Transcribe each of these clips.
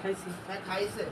খাইছি খাইছে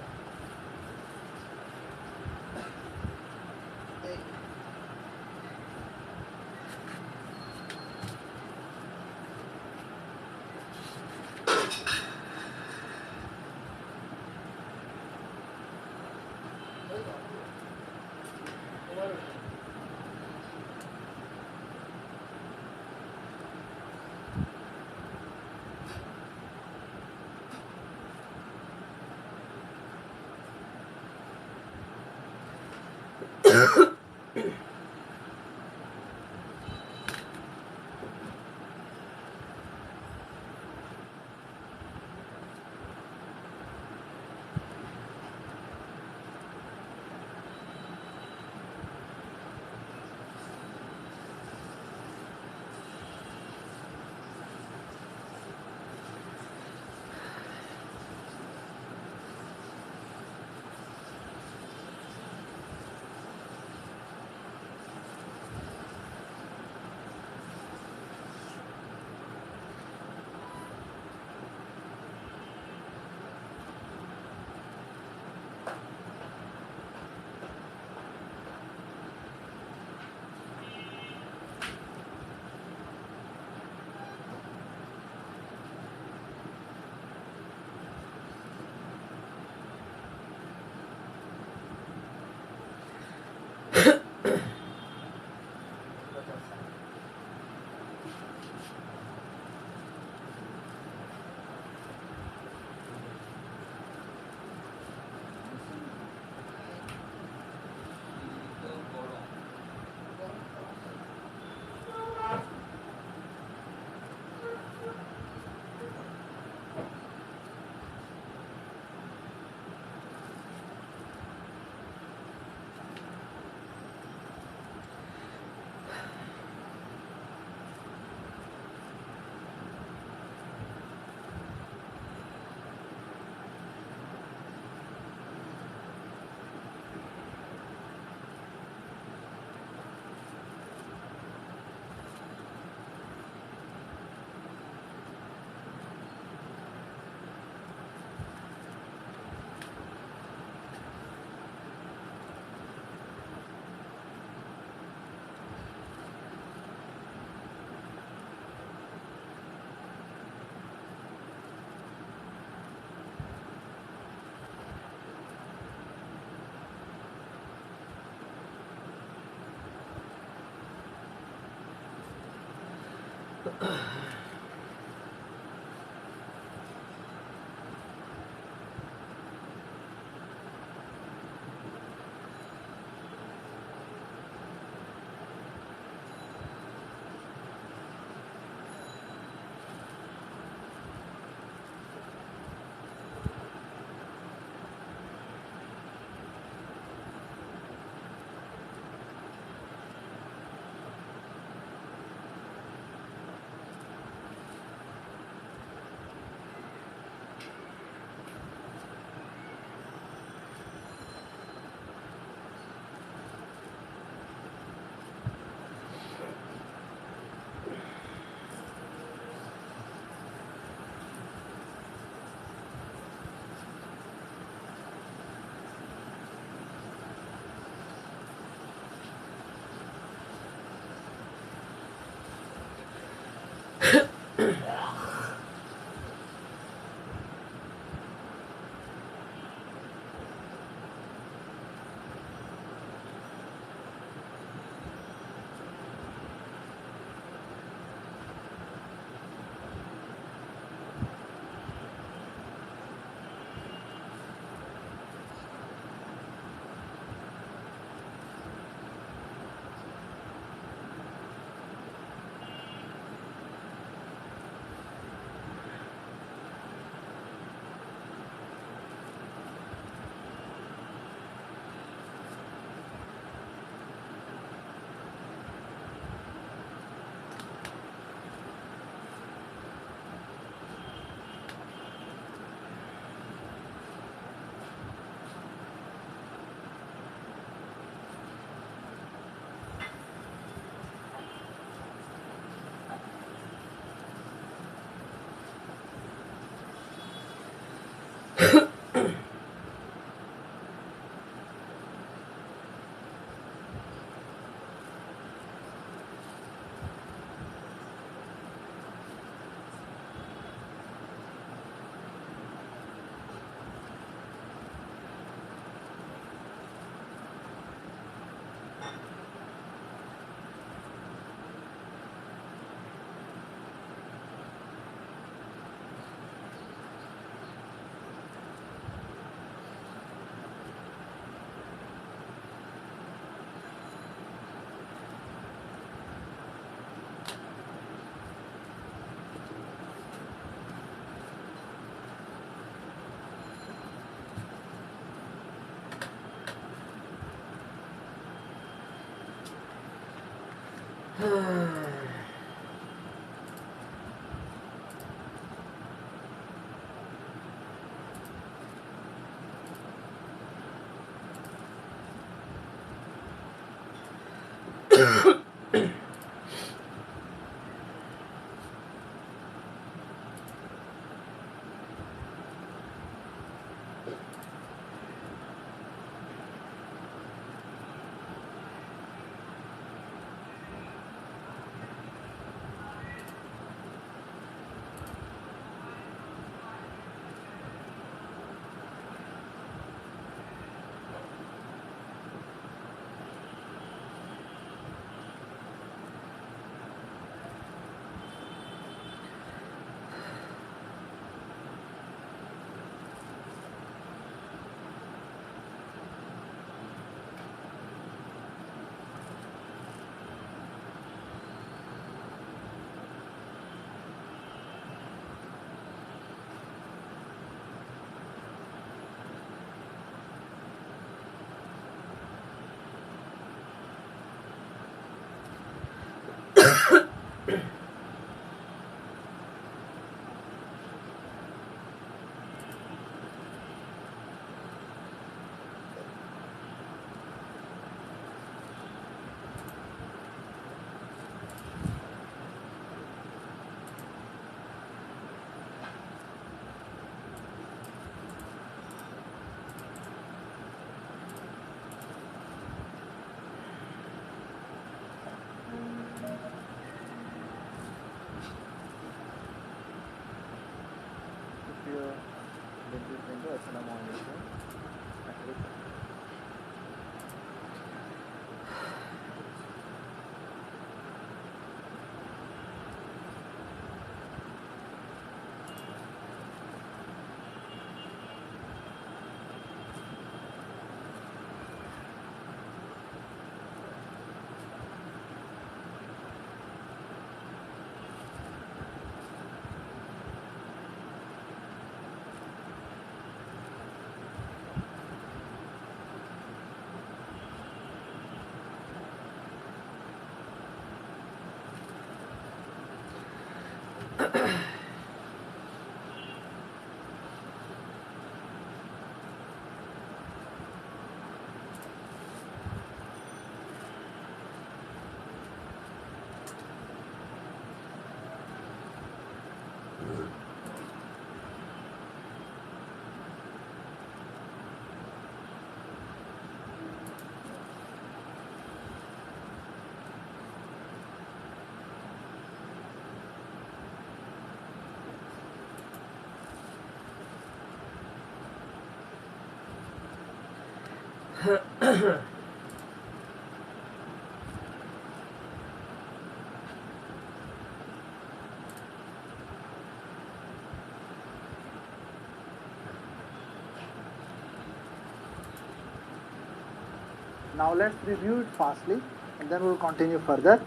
Now let's review it fastly and then we'll continue further.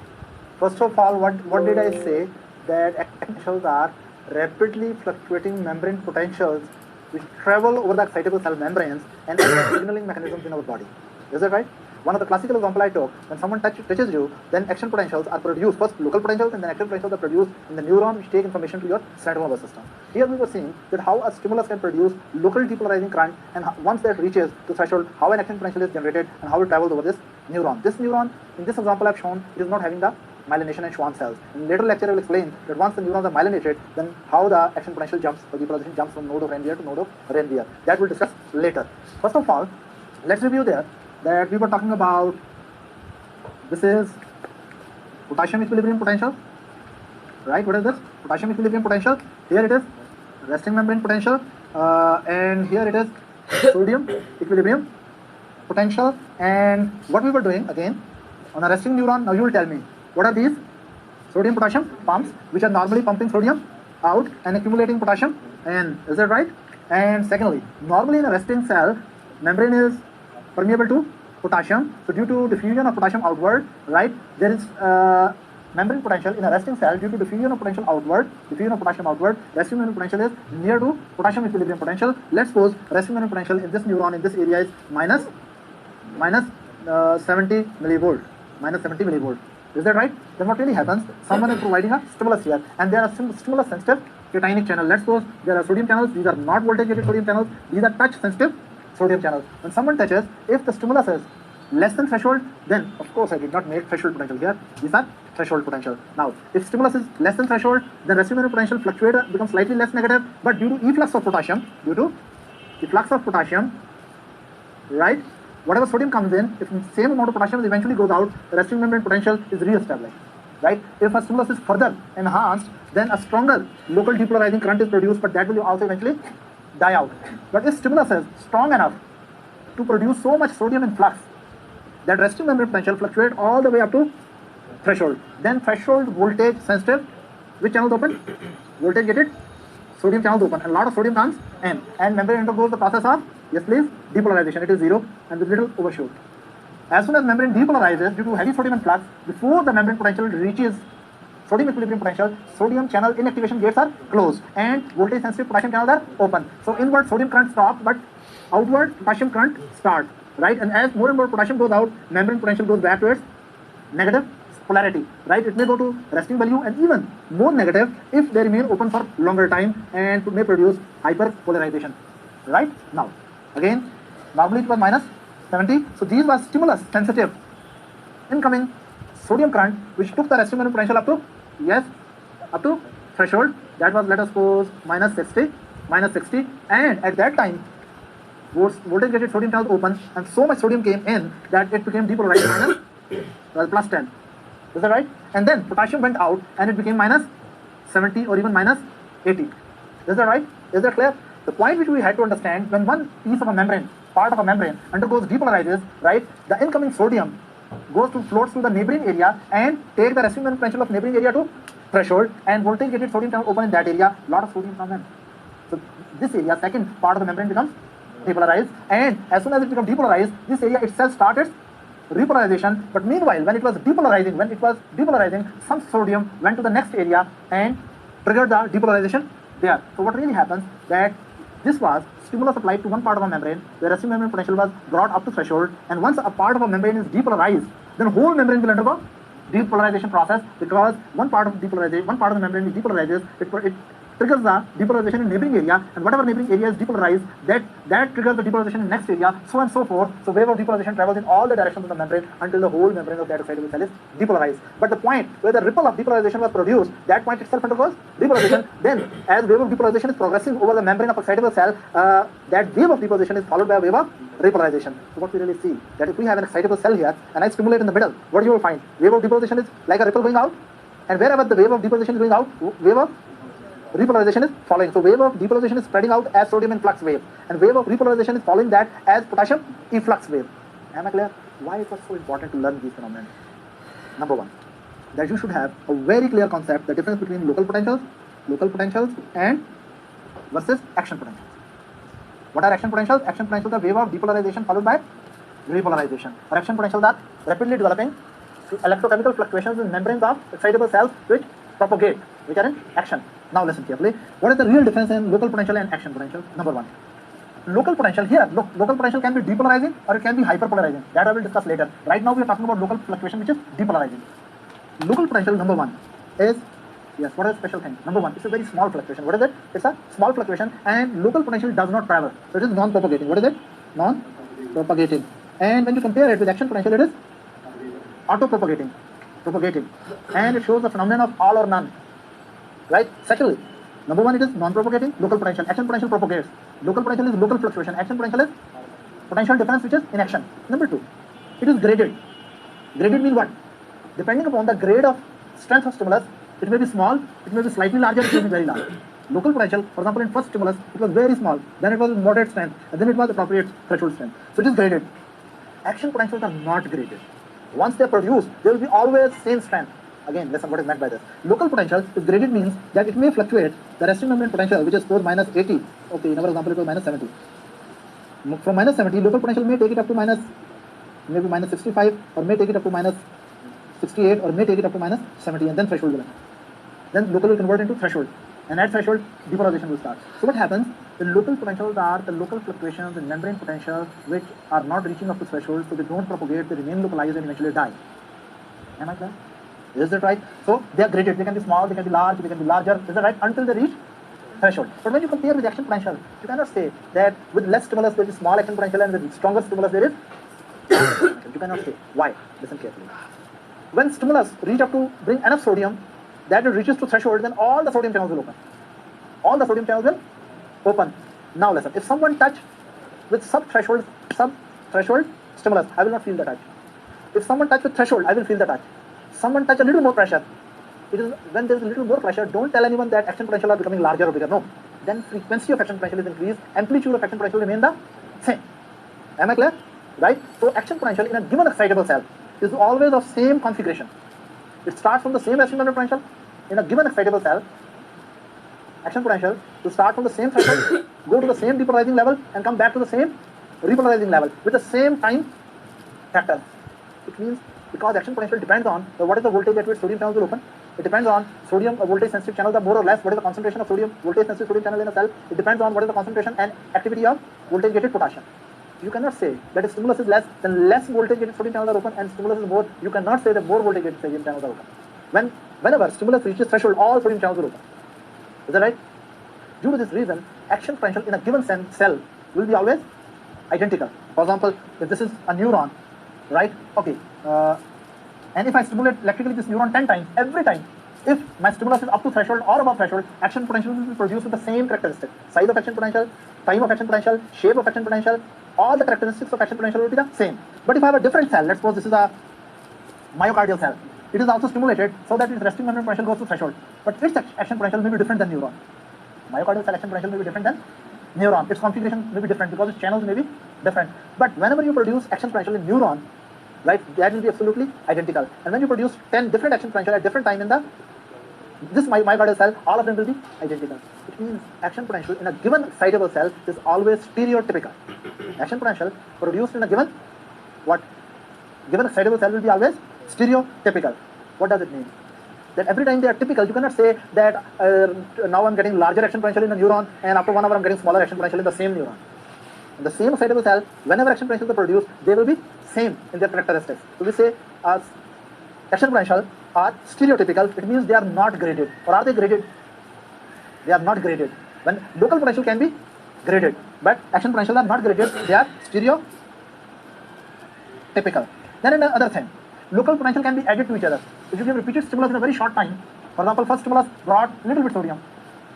First of all, what did I say? That potentials are rapidly fluctuating membrane potentials which travel over the excitable cell membranes and are signaling mechanisms in our body. Is that right? One of the classical examples I took, when someone touches you, then action potentials are produced. First local potentials and then action potentials are produced in the neuron which take information to your central nervous system. Here we were seeing that how a stimulus can produce local depolarizing current, and once that reaches the threshold, how an action potential is generated and how it travels over this neuron. This neuron, in this example I've shown, it is not having the myelination and Schwann cells. In later lecture I will explain that once the neurons are myelinated, then how the action potential jumps, or depolarization jumps from node of Ranvier to node of Ranvier. That we'll discuss later. First of all, let's review there that we were talking about. This is potassium equilibrium potential, right? What is this? Potassium equilibrium potential. Here it is resting membrane potential, and here it is sodium equilibrium potential. And what we were doing again on a resting neuron, now you will tell me what are these? Sodium potassium pumps which are normally pumping sodium out and accumulating potassium, and is that right? And secondly, normally in a resting cell, membrane is permeable to potassium. So due to diffusion of potassium outward, right, there is membrane potential in a resting cell due to diffusion of potassium outward, resting membrane potential is near to potassium equilibrium potential. Let's suppose resting membrane potential in this neuron in this area is minus 70 millivolt, Is that right? Then what really happens? Someone is providing a stimulus here, and there are stimulus sensitive cationic channels. Let's suppose there are sodium channels. These are not voltage gated sodium channels. These are touch sensitive sodium channels. When someone touches, if the stimulus is less than threshold, then of course I did not make threshold potential here. These are threshold potential. Now, if stimulus is less than threshold, then resting membrane potential fluctuates, becomes slightly less negative. But due to efflux of potassium, right? Whatever sodium comes in, if the same amount of potassium eventually goes out, the resting membrane potential is re-established, right? If a stimulus is further enhanced, then a stronger local depolarizing current is produced, but that will also eventually die out. But if stimulus is strong enough to produce so much sodium in flux that resting membrane potential fluctuates all the way up to threshold, then threshold voltage sensitive, which channels open? Voltage gated sodium channels open, and a lot of sodium comes in, and membrane undergoes the process of, yes please, depolarization. It is zero and with little overshoot. As soon as membrane depolarizes due to heavy sodium influx, before the membrane potential reaches sodium equilibrium potential, sodium channel inactivation gates are closed and voltage sensitive potassium channels are open. So inward sodium current stops, but outward potassium current starts, right? And as more and more potassium goes out, membrane potential goes back to its negative polarity, right? It may go to resting value and even more negative if they remain open for longer time, and may produce hyperpolarization, right? Now, again, normally it was minus 70, so these were stimulus sensitive incoming sodium current which took the resting membrane potential up to, yes, up to threshold. That was, let us suppose, minus 60, and at that time voltage gated sodium channels open, and so much sodium came in that it became depolarized minus plus 10. Is that right? And then potassium went out and it became minus 70 or even minus 80. Is that right? Is that clear? The point which we had to understand, when one piece of a membrane, part of a membrane undergoes depolarizes, right, the incoming sodium floats through the neighboring area and take the resting membrane potential of neighboring area to threshold, and voltage gated sodium channel open in that area, lot of sodium comes in. So this area, second part of the membrane, becomes depolarized, and as soon as it becomes depolarized, this area itself started repolarization. But meanwhile, when it was depolarizing, some sodium went to the next area and triggered the depolarization there. So what really happens, that this was stimulus applied to one part of a membrane, where resting membrane potential was brought up to threshold, and once a part of a membrane is depolarized, then whole membrane will undergo depolarization process, because one part of the membrane is depolarizes, it triggers the depolarization in neighboring area, and whatever neighboring area is depolarized, that triggers the depolarization in next area, so and so forth. So wave of depolarization travels in all the directions of the membrane until the whole membrane of that excitable cell is depolarized. But the point where the ripple of depolarization was produced, that point itself undergoes depolarization. Then, as wave of depolarization is progressing over the membrane of excitable cell, that wave of depolarization is followed by a wave of repolarization. So what we really see, that if we have an excitable cell here and I stimulate in the middle, what you will find? Wave of depolarization is like a ripple going out, and wherever the wave of depolarization is going out, wave of repolarization is following. So wave of depolarization is spreading out as sodium influx wave, and wave of repolarization is following that as potassium efflux wave. Am I clear? Why it was so important to learn these phenomena? Number one, that you should have a very clear concept, the difference between local potentials and versus action potentials. What are action potentials? Action potentials are wave of depolarization followed by repolarization. Or action potentials are rapidly developing electrochemical fluctuations in membranes of excitable cells which propagate, which are in action. Now listen carefully. What is the real difference in local potential and action potential? Number one, local potential here, local potential can be depolarizing or it can be hyperpolarizing. That I will discuss later. Right now we are talking about local fluctuation which is depolarizing. Local potential, number one, is, yes, what is the special thing? Number one, it's a very small fluctuation. What is it? It's a small fluctuation, and local potential does not travel. So it is non-propagating. What is it? Non-propagating. And when you compare it with action potential, it is auto-propagating, and it shows the phenomenon of all or none. Right? Secondly, number one, it is non-propagating, local potential. Action potential propagates. Local potential is local fluctuation. Action potential is potential difference which is in action. Number two, it is graded. Graded means what? Depending upon the grade of strength of stimulus, it may be small, it may be slightly larger, it may be very large. Local potential, for example, in first stimulus, it was very small, then it was moderate strength, and then it was appropriate threshold strength. So it is graded. Action potentials are not graded. Once they are produced, they will be always same strength. Again, listen what is meant by this. Local potential is graded means that it may fluctuate. The resting membrane potential, which is suppose minus 80, okay, in our example it was minus 70. From minus 70, local potential may take it up to maybe minus 65, or may take it up to minus 68, or may take it up to minus 70, and then threshold will happen. Then local will convert into threshold, and at threshold, depolarization will start. So what happens? The local potentials are the local fluctuations in membrane potential which are not reaching up to threshold, so they don't propagate, they remain localized and eventually die. Am I clear? Is that right? So they are graded. They can be small, they can be large, they can be larger. Is that right? Until they reach threshold. But when you compare with action potential, you cannot say that with less stimulus there is small action potential and with stronger stimulus there is. You cannot say. Why? Listen carefully. When stimulus reach up to bring enough sodium that it reaches to threshold, then all the sodium channels will open. All the sodium channels will open. Now listen. If someone touch with sub-threshold stimulus, I will not feel the touch. If someone touch with threshold, I will feel the touch. Someone touch a little more pressure. It is when there is a little more pressure, don't tell anyone that action potential are becoming larger or bigger. No. Then frequency of action potential is increased, amplitude of action potential remain the same. Am I clear? Right? So action potential in a given excitable cell is always of same configuration. It starts from the same resting membrane potential in a given excitable cell. Action potential to start from the same threshold, go to the same depolarizing level, and come back to the same repolarizing level with the same time factor. It means because action potential depends on what is the voltage at which sodium channels will open. It depends on sodium voltage sensitive channels are more or less what is the concentration of sodium voltage sensitive sodium channel in a cell. It depends on what is the concentration and activity of voltage gated potassium. You cannot say that if stimulus is less, then less voltage gated sodium channels are open, and stimulus is more. You cannot say that more voltage gated sodium channels are open. Whenever stimulus reaches threshold, all sodium channels will open. Is that right? Due to this reason, action potential in a given cell will be always identical. For example, if this is a neuron, right? Okay. And if I stimulate electrically this neuron 10 times, every time, if my stimulus is up to threshold or above threshold, action potential will be produced with the same characteristic. Size of action potential, time of action potential, shape of action potential, all the characteristics of action potential will be the same. But if I have a different cell, let's suppose this is a myocardial cell, it is also stimulated so that its resting membrane potential goes to threshold. But its action potential may be different than neuron. Myocardial cell action potential may be different than neuron. Its configuration may be different because its channels may be different. But whenever you produce action potential in neuron, right, that will be absolutely identical. And when you produce 10 different action potential at different time in this myocardial cell, all of them will be identical. It means action potential in a given excitable cell is always stereotypical. Action potential produced in a given excitable cell will be always stereotypical. What does it mean? That every time they are typical, you cannot say that now I'm getting larger action potential in a neuron and after 1 hour I'm getting smaller action potential in the same neuron. In the same excitable cell, whenever action potentials are produced, they will be same in their characteristics. So we say action potential are stereotypical. It means they are not graded. Or are they graded? They are not graded. When local potential can be graded, but action potential are not graded. They are stereotypical. Then another thing, local potential can be added to each other. If you give repeated stimulus in a very short time, for example, first stimulus brought little bit sodium.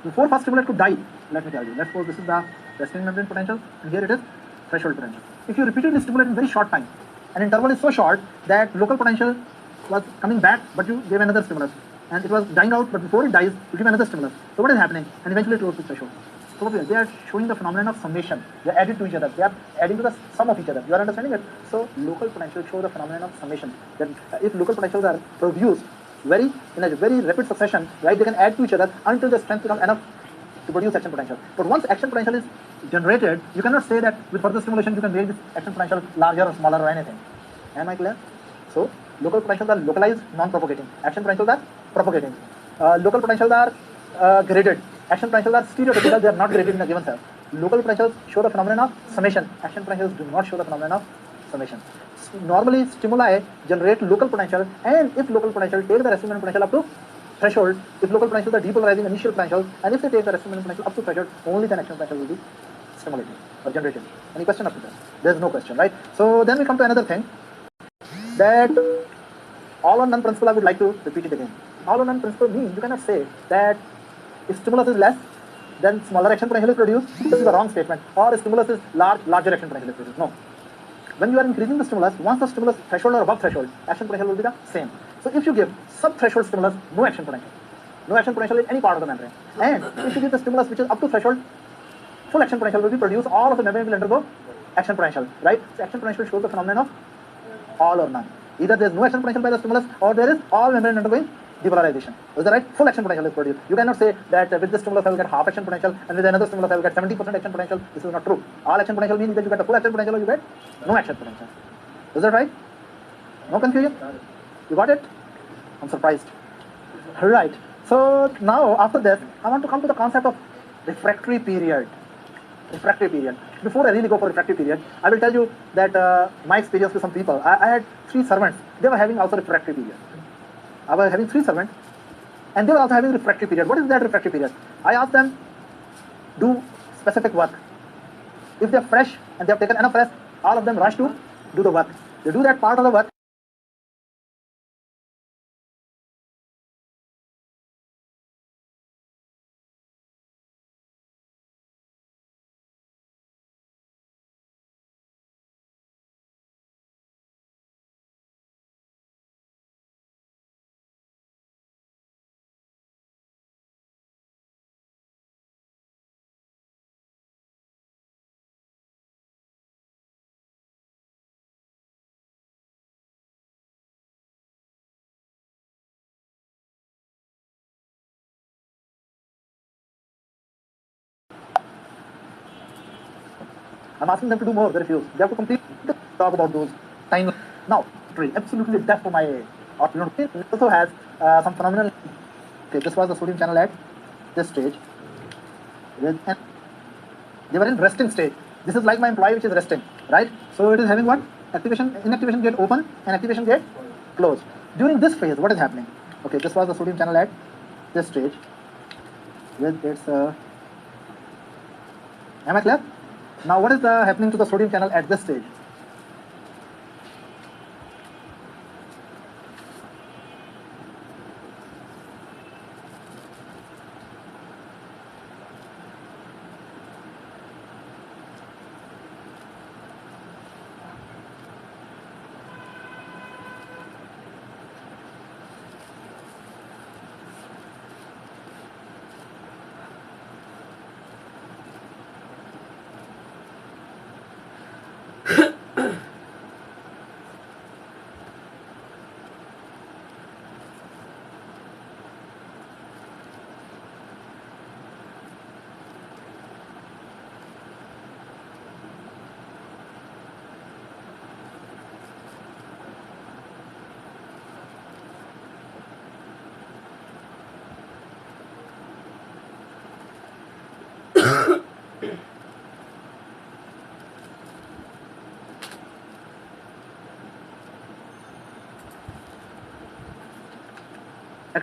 Before first stimulus could die, let me tell you. Let's suppose this is the resting membrane potential, and here it is threshold potential. If you repeatedly stimulate in very short time, and interval is so short that local potential was coming back, but you gave another stimulus, and it was dying out, but before it dies, you give another stimulus. So what is happening? And eventually it goes to threshold. So they are showing the phenomenon of summation. They are added to each other. They are adding to the sum of each other. You are understanding it? So local potential show the phenomenon of summation. That if local potentials are produced in a very rapid succession, right, they can add to each other until the strength becomes enough to produce action potential. But once action potential is generated, you cannot say that with further stimulation you can make this action potential larger or smaller or anything. Am I clear? So local potentials are localized, non-propagating. Action potentials are propagating. Local potentials are graded. Action potentials are stereotypical. They are not graded in a given cell. Local potentials show the phenomenon of summation. Action potentials do not show the phenomenon of summation. Normally, stimuli generate local potential, and if local potential take the resting potential up to threshold, if local potentials are depolarizing initial potentials, and if they take the resting potential up to threshold, only then action potential will be stimulated or generated. Any question after that? There is no question, right? So then we come to another thing, that all or none principle. I would like to repeat it again. All or none principle means you cannot say that if stimulus is less, then smaller action potential is produced. This is a wrong statement. Or if stimulus is larger action potential is produced. No. When you are increasing the stimulus, once the stimulus threshold or above threshold, action potential will be the same. So if you give sub-threshold stimulus, no action potential. No action potential in any part of the membrane. And if you give the stimulus which is up to threshold, full action potential will be produced. All of the membrane will undergo action potential, right? So action potential shows the phenomenon of all or none. Either there is no action potential by the stimulus, or there is all membrane undergoing depolarization. Is that right? Full action potential is produced. You cannot say that with this stimulus I will get half action potential, and with another stimulus I will get 70% action potential. This is not true. All action potential means that you get the full action potential or you get no action potential. Is that right? No confusion? You got it? I'm surprised. Right. So now after this, I want to come to the concept of refractory period. Refractory period. Before I really go for refractory period, I will tell you that my experience with some people. I had 3 servants. They were having also refractory period. I was having 3 servants, and they were also having refractory period. What is that refractory period? I asked them, do specific work. If they're fresh and they have taken enough rest, all of them rush to do the work. They do that part of the work. I'm asking them to do more. They refuse. They have to complete the talk about those time. Now, absolutely deaf to my or it also has some phenomenal. Okay, this was the sodium channel at this stage. And they were in resting state. This is like my employee which is resting, right? So it is having what? Inactivation gate open and activation gate closed. During this phase, what is happening? Okay, this was the sodium channel at this stage. With its am I clear? Now what is happening to the sodium channel at this stage?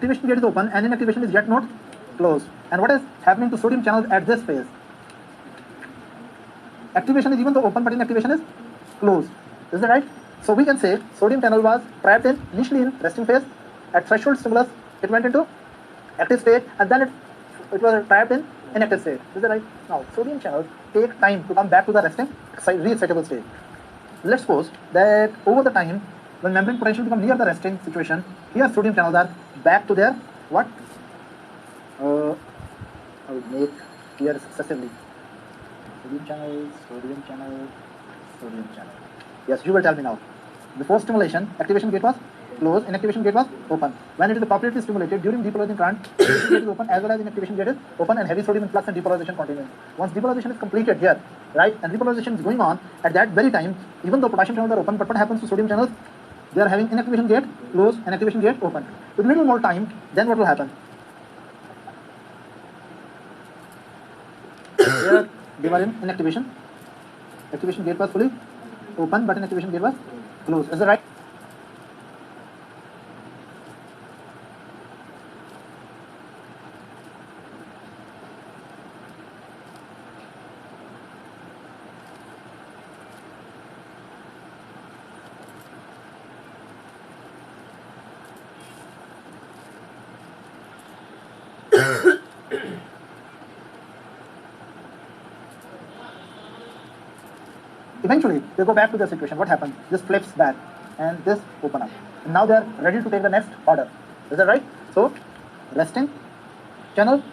activation gate is open and inactivation is yet not closed. And what is happening to sodium channels at this phase? Activation is even though open, but inactivation is closed. Is that right? So we can say sodium channel was trapped in initially in resting phase. At threshold stimulus, it went into active state, and then it was trapped in inactive state. Is that right? Now, sodium channels take time to come back to the resting re-excitable state. Let's suppose that over the time, when membrane potential become near the resting situation, here sodium channels are back to their what? I will make here successively. Sodium channel, sodium channel, sodium channel. Yes, you will tell me now. Before stimulation, activation gate was closed, inactivation gate was open. When it is appropriately stimulated during depolarizing current, activation gate is open as well as inactivation gate is open and heavy sodium influx and depolarization continuing. Once depolarization is completed here, right, and depolarization is going on at that very time, even though potassium channels are open, but what happens to sodium channels? They are having inactivation gate closed and activation gate open. With little more time, then what will happen? Here they were in inactivation. Activation gate was fully open, but inactivation gate was closed. Is that right? Eventually, they go back to the situation. What happens? This flips back and this open up. And now they are ready to take the next order. Is that right? So, resting, channel,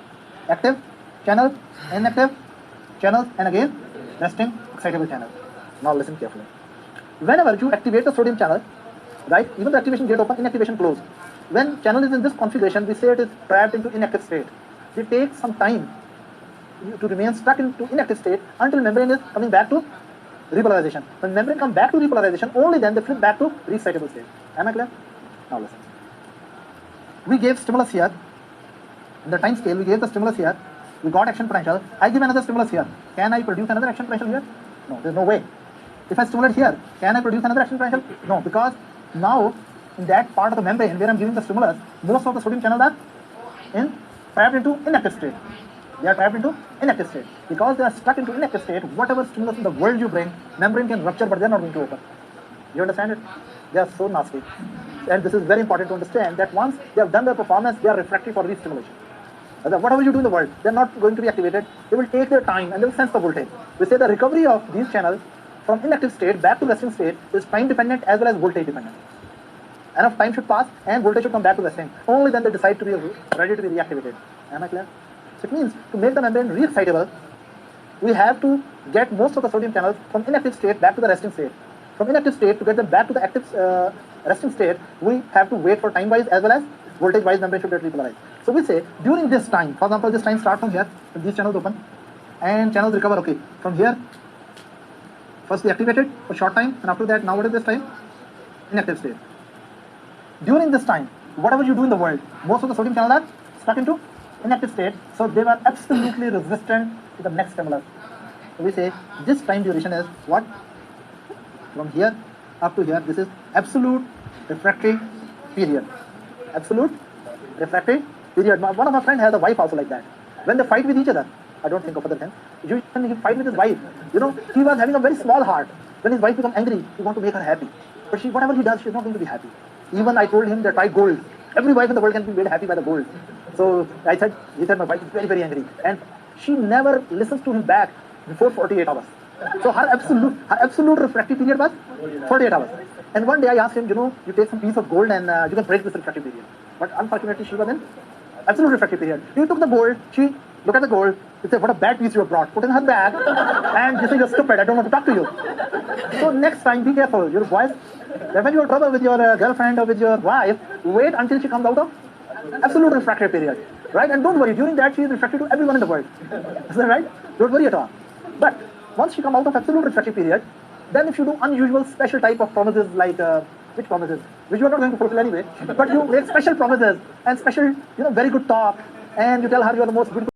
active, channel, inactive, channels, and again, resting, excitable channel. Now listen carefully. Whenever you activate the sodium channel, right, even the activation gate open, inactivation closed. When channel is in this configuration, we say it is trapped into inactive state. It takes some time to remain stuck into inactive state until membrane is coming back to repolarization. When membrane come back to repolarization, only then they flip back to re-excitable state. Am I clear? Now listen. We gave stimulus here. In the time scale, we gave the stimulus here. We got action potential. I give another stimulus here. Can I produce another action potential here? No, there's no way. If I stimulate here, can I produce another action potential? No, because now in that part of the membrane where I'm giving the stimulus, most of the sodium channels are trapped into inactive state. They are trapped into inactive state. Because they are stuck into inactive state, whatever stimulus in the world you bring, membrane can rupture, but they are not going to open. You understand it? They are so nasty. And this is very important to understand that once they have done their performance, they are refractory for re-stimulation. Whatever you do in the world, they are not going to be activated. They will take their time and they will sense the voltage. We say the recovery of these channels from inactive state back to resting state is time dependent as well as voltage dependent. Enough time should pass and voltage should come back to resting. Only then they decide to be ready to be reactivated. Am I clear? So it means to make the membrane re-excitable, we have to get most of the sodium channels from inactive state back to the resting state. From inactive state to get them back to the active resting state, we have to wait for time-wise as well as voltage-wise membrane should get repolarized. So we say during this time, for example, this time starts from here, when these channels open, and channels recover, okay. From here, first we activated for short time, and after that, now what is this time? Inactive state. During this time, whatever you do in the world, most of the sodium channels are stuck into inactive state, so they were absolutely resistant to the next stimulus. So we say this time duration is what? From here up to here, this is absolute refractory period. Absolute refractory period. One of my friends has a wife also like that. When they fight with each other, I don't think of other things. When he fight with his wife, he was having a very small heart. When his wife becomes angry, he wants to make her happy. But whatever he does, she's not going to be happy. Even I told him that try gold. Every wife in the world can be made happy by the gold. So he said my wife is very, very angry. And she never listens to him back before 48 hours. So her absolute refractory period was 48 hours. And one day I asked him, you take some piece of gold and you can break this refractory period. But unfortunately, she was in absolute refractory period. He took the gold, she looked at the gold, he said, what a bad piece you have brought. Put in her bag, and she said, you're stupid, I don't want to talk to you. So next time, be careful, your boys. When you have trouble with your girlfriend or with your wife, wait until she comes out of absolute refractory period. Right? And don't worry, during that she is refractory to everyone in the world. Is that right? Don't worry at all. But once she comes out of absolute refractory period, then if you do unusual special type of promises like, which promises? Which you are not going to fulfill anyway, but you make special promises and special, very good talk, and you tell her you are the most beautiful